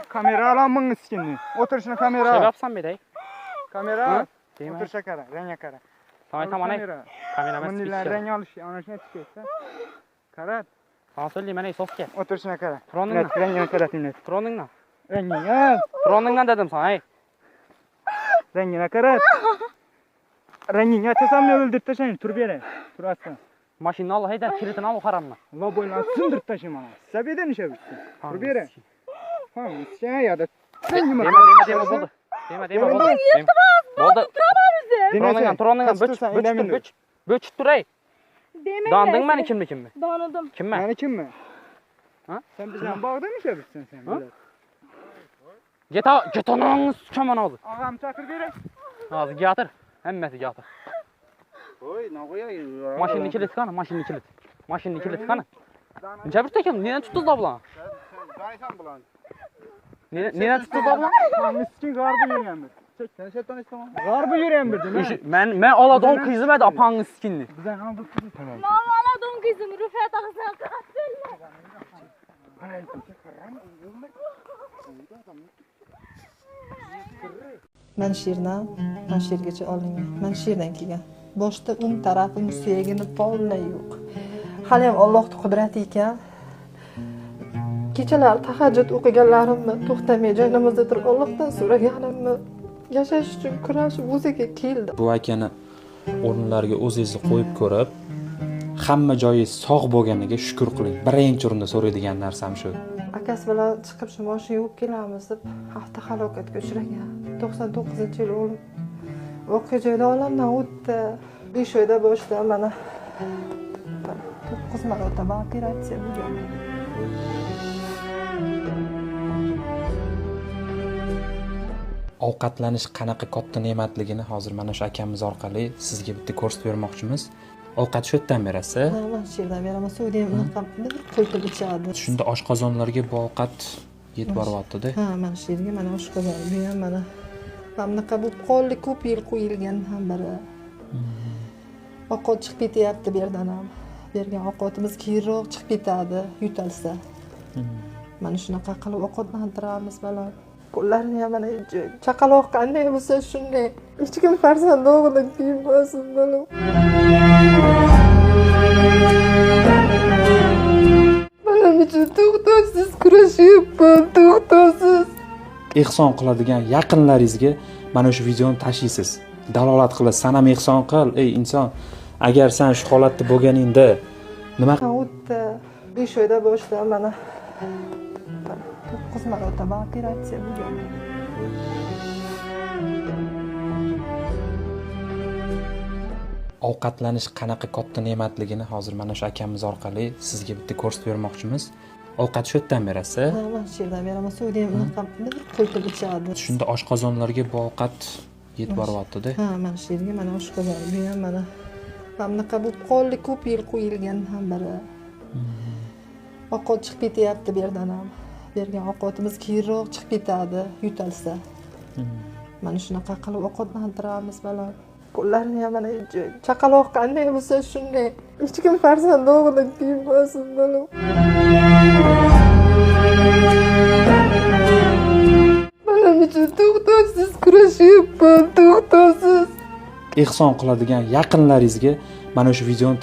Kamera alamın iskinni. Oturuşuna kamera. Şey yapsam bedey. Kamera. Değil mi? Oturuşa kara, renge kara. Tamam ne? Kameraman Bunlar spiker. rengi alış, anlaşına çıkıyorsa. Karat. Sana söyleyeyim ne sos gel. Oturuşuna kara. Tronunla. Net rengine kara net. Tronunla. Rengine. Tronunla dedim sana hey. Rengine karat. Rengini açasam ne öldürt taşıyın. Tur bir yere. Tur atsın. Maşinini al heyden kilitini al o karanla. La boylan sındırt taşıyım ana. Sabiyeden işe bitsin. Tur bir yere. Tamam şey ya da. Deme buldu. Deme buldu. Buldu. Tronunla böç dur hey. Dandın beni kim mi? Danıdım. Kim mi? Yani kim mi? Ha? Sen bizden bağda mı işe bitsin sen? Ha? Get onun kömen oldu. Ağam çakır gerek. Ağzı yatır. Hemmesi yatır. Oy ne koyayım? Maşinni kilit kanı, maşinni kilit kanı. Cebir tekim, neden tuttuz da bulan? Daysan bulan. Neden tuttuz da bulan? Miskin garbı yürüyen bir. Çek sen şeytan istemem. Garbı yürüyen bir değil mi? Men aladım kızı verdi apan skinni. Bize ne bu kızı tamam. Mağala don kızım Rüfet ağzına kaçtırma. Men she'rgacha olingan. Men she'rdan kelgan. Boshda o'ng tarafim suyagini polnay yo'q. Hali ham Allohning qudrati ekan. Kechalar tahajjud o'qiganlarimni to'xtamay joynimizda turib Allohdan so'raganimni yashash uchun kurashib o'ziga keldi. Bu akani o'rinlarga o'zingizni qo'yib ko'rib, hamma joyi sog' bo'lganiga shukr qiling. Birinchi o'rinda so'raydigan narsam shu. Akasi bilan chiqib shu mashina yuvib kelamiz deb avtohalokatga uchragan. 99-yil o'lim. Voqea joyida olamdan o'tdi. 5 oyda boshida mana 9 marotaba operatsiya bo'lgan. Ovqatlanish qanaqa katta ne'matligini hozir mana shu akamiz orqali sizga bitta ko'rsatib bermoqchimiz. Ovqat shu yerdan berasiz. Ha, mana shu yerdan beraman. Suvda ham unaqa qo'yib ichadi. Shunda oshqozonlarga bu ovqat yetib boryapti-da. Ha, mana shu yerga mana oshqozon, bu ham mana bunaqa bu qonli ko'p yil qo'yilgan ham biri. Ovqat chiqib ketyapti bu yerdan ham. Bergan ovqatimiz keyinroq chiqib ketadi, yutalsa. Mana shunaqa qilib ovqatlantiramiz balam. Qo'llarini ham mana chaqaloq qanday bo'lsa shunday. Hech kim farzand o'g'lidan kiyinmasin balam. Balam uchun to'xtovsiz kurashyapman, to'xtovsiz. Ehson qiladigan yaqinlaringizga mana shu videoni tashlaysiz. Dalolat qilasiz. Sanam ehson qil, ey inson. Agar sen shu holatda bo'lganingda nima o'tdi? 5 oyda boshida mana 9 marotaba operatsiya bo'lgan. ovqatlanish qanaqa katta ne'matligini hozir mana shu akamiz orqali sizga bitta ko'rsatib bermoqchimiz. Ovqat shu yerdan berasiz. Ha, mana shu yerdan beraman. Suvda ham unaqa qo'yib ichadi. Shunda oshqozonlarga bu ovqat yetib boryapti-da. Ha, mana shu yerga mana oshqozon, bu ham mana bunaqa bu qonli ko'p yil qo'yilgan ham biri. Ovqat chiqib ketyapti bu yerdan ham. Bergan ovqatimiz keyinroq chiqib ketadi, yutalsa. Mana shunaqa qilib ovqatlantiramiz balam. Qo'llarini ham mana chaqaloq qanday bo'lsa shunday. Hech kim farzand o'g'lidan kiyinmasin balam. Balam uchun to'xtovsiz kurashyapman, to'xtovsiz. Ehson qiladigan yaqinlaringizga mana shu videoni